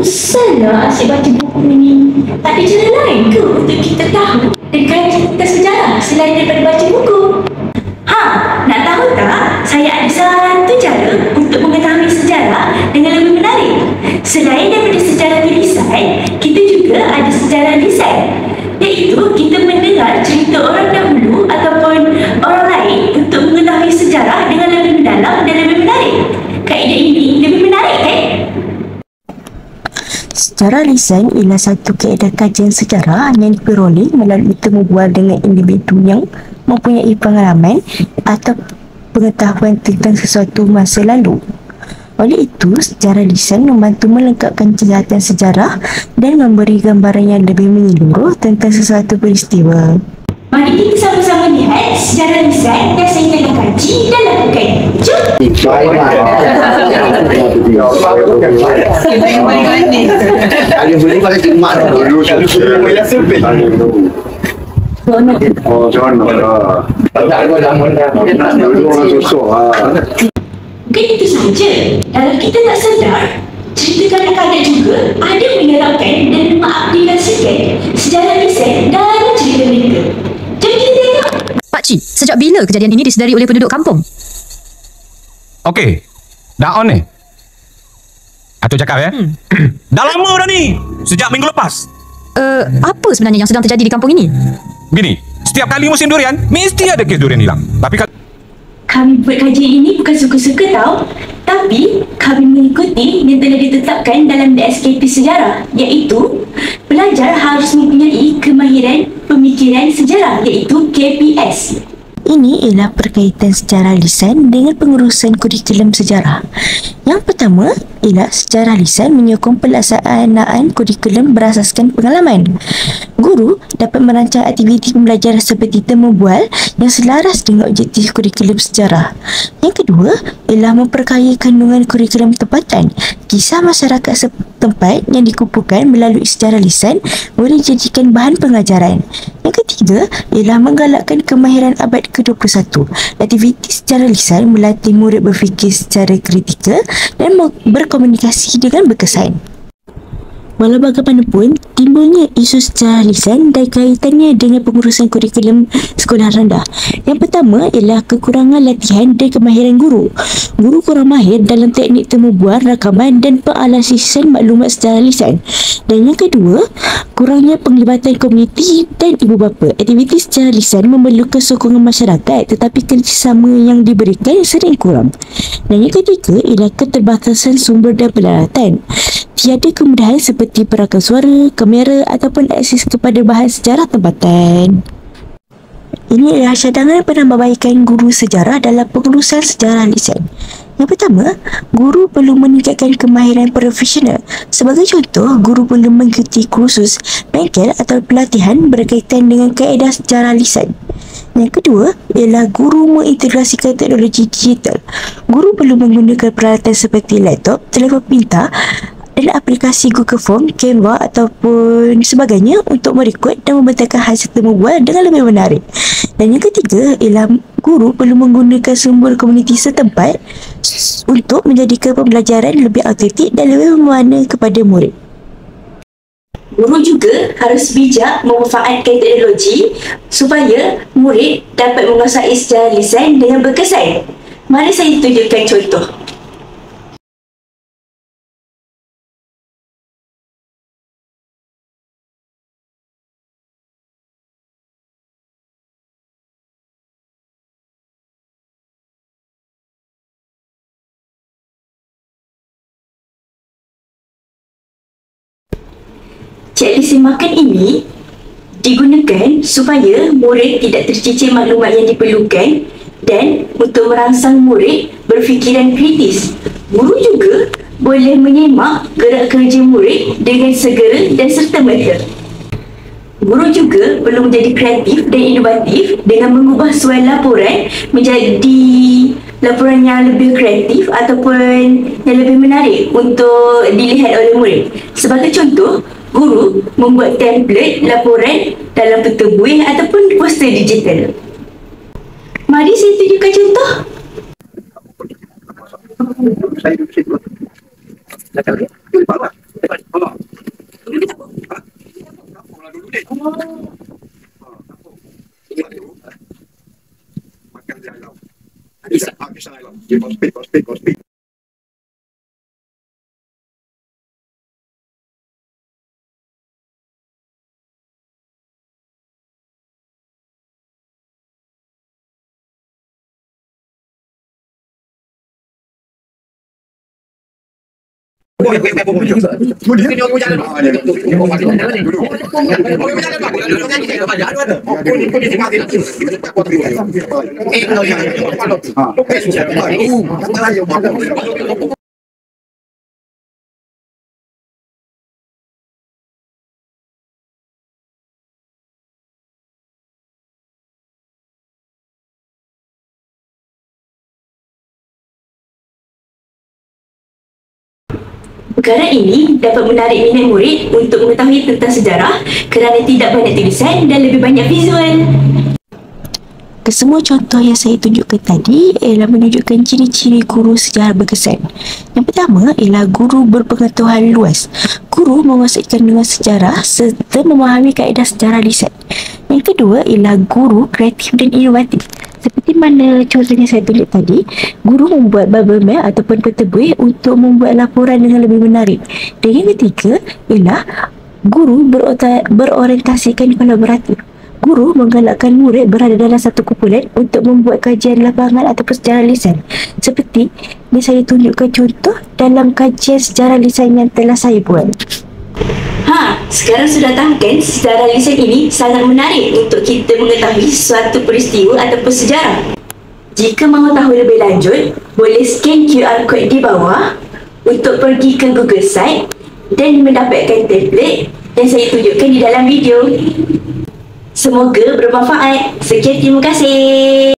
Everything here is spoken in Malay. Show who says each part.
Speaker 1: Bosanlah asyik baca buku ni. Tak ada cara lain ke untuk kita tahu dan kaji tentang sejarah selain daripada baca buku? Nak tahu tak? Saya ada satu cara untuk mengetahui sejarah dengan lebih menarik. Selain daripada sejarah tulisan, kita juga ada sejarah lisan, iaitu kita mendengar cerita orang dahulu ataupun orang lain untuk mengetahui sejarah dengan lebih mendalam dan lebih menarik. Kaedah ini lebih menarik, kan?
Speaker 2: Sejarah lisan ialah satu kaedah kajian sejarah yang diperoleh melalui temu bual dengan individu yang mempunyai pengalaman atau pengetahuan tentang sesuatu masa lalu. Oleh itu, sejarah lisan membantu melengkapkan catatan sejarah dan memberi gambaran yang lebih menyeluruh tentang sesuatu peristiwa.
Speaker 1: Mari kita sama-sama lihat sejarah lisan yang saya tengah kaji dan lakukan. Jom!
Speaker 3: Kalau boleh kalau cuma dulu oh, jangan dah. Tak ada lama dah. Dulu orang susuk
Speaker 1: Bukan itu sahaja. Kalau kita tak sedar, cerita kanak-kanak juga ada menerapkan dan mengaplikasikan sejarah lisan dalam cerita mereka. Jom kita tengok.
Speaker 4: Pakcik, sejak bila kejadian ini disedari oleh penduduk kampung?
Speaker 5: Okey, dah on ni. Atuk cakap ya.
Speaker 6: Dah lama dah ni. Sejak minggu lepas.
Speaker 4: Apa sebenarnya yang sedang terjadi di kampung ini?
Speaker 5: Gini, setiap kali musim durian, mesti ada kes durian hilang. Tapi kalau
Speaker 1: Kami buat kajian ini bukan suka-suka tau, tapi kami mengikuti yang telah ditetapkan dalam DSKP sejarah, iaitu pelajar harus mempunyai kemahiran pemikiran sejarah, iaitu KPS.
Speaker 2: Ini ialah perkaitan sejarah lisan dengan pengurusan kurikulum sejarah. Yang pertama ialah sejarah lisan menyokong pelaksanaan kurikulum berasaskan pengalaman. Guru dapat merancang aktiviti pembelajaran seperti temu bual yang selaras dengan objektif kurikulum sejarah. Yang kedua ialah memperkaya kandungan kurikulum tempatan. Kisah masyarakat setempat yang dikumpulkan melalui sejarah lisan boleh dijadikan bahan pengajaran. Yang ketiga ialah menggalakkan kemahiran abad ke-21. Aktiviti secara lisan melatih murid berfikir secara kritikal dan berkomunikasi dengan berkesan. Walau bagaimanapun, timbulnya isu secara lisan dan kaitannya dengan pengurusan kurikulum sekolah rendah. Yang pertama ialah kekurangan latihan dan kemahiran guru. Guru kurang mahir dalam teknik temu bual, rakaman dan penganalisan maklumat secara lisan. Dan yang kedua, kurangnya penglibatan komuniti dan ibu bapa. Aktiviti secara lisan memerlukan sokongan masyarakat, tetapi kerjasama yang diberikan sering kurang. Dan yang ketiga ialah keterbatasan sumber dan peralatan. Tiada kemudahan seperti perakam suara, kamera ataupun akses kepada bahan sejarah tempatan. Ini adalah cadangan penambahbaikan guru sejarah dalam pengurusan sejarah lisan. Yang pertama, guru perlu meningkatkan kemahiran profesional. Sebagai contoh, guru perlu mengikuti kursus bengkel atau pelatihan berkaitan dengan kaedah sejarah lisan. Yang kedua ialah guru mengintegrasikan teknologi digital. Guru perlu menggunakan peralatan seperti laptop, telefon pintar dan aplikasi Google Form, Canva ataupun sebagainya untuk merekod dan membentangkan hasil temu bual dengan lebih menarik. Dan yang ketiga ialah guru perlu menggunakan sumber komuniti setempat untuk menjadikan pembelajaran lebih autentik dan lebih mewarna kepada murid.
Speaker 1: Guru juga harus bijak memanfaatkan teknologi supaya murid dapat menguasai sejarah lisan dengan berkesan. Mari saya tunjukkan contoh. Checklist makan ini digunakan supaya murid tidak tercicir maklumat yang diperlukan dan untuk merangsang murid berfikiran kritis. Guru juga boleh menyemak gerak kerja murid dengan segera dan serta-merta. Guru juga perlu menjadi kreatif dan inovatif dengan mengubah soal laporan menjadi laporan yang lebih kreatif ataupun yang lebih menarik untuk dilihat oleh murid. Sebagai contoh, guru membuat template laporan dalam peta buih ataupun poster digital. Mari saya tunjukkan contoh.
Speaker 3: Speed.
Speaker 1: Perkara ini dapat menarik minat murid untuk mengetahui tentang sejarah kerana tidak banyak tulisan dan lebih banyak visual.
Speaker 2: Kesemua contoh yang saya tunjukkan tadi ialah menunjukkan ciri-ciri guru sejarah berkesan. Yang pertama ialah guru berpengetahuan luas. Guru menguasai kandungan sejarah serta memahami kaedah sejarah lisan. Yang kedua ialah guru kreatif dan inovatif. Seperti mana contohnya saya tunjuk tadi, guru membuat bubble map ataupun peta buih untuk membuat laporan dengan lebih menarik. Dan yang ketiga ialah guru berorientasikan kolaboratif. Guru menggalakkan murid berada dalam satu kumpulan untuk membuat kajian lapangan ataupun sejarah lisan. Seperti yang saya tunjukkan contoh dalam kajian sejarah lisan yang telah saya buat.
Speaker 1: Sekarang sudah tahu kan sejarah lisan ini sangat menarik untuk kita mengetahui suatu peristiwa ataupun sejarah. Jika mahu tahu lebih lanjut, boleh scan QR code di bawah untuk pergi ke Google Site dan mendapatkan template yang saya tunjukkan di dalam video. Semoga bermanfaat. Sekian, terima kasih.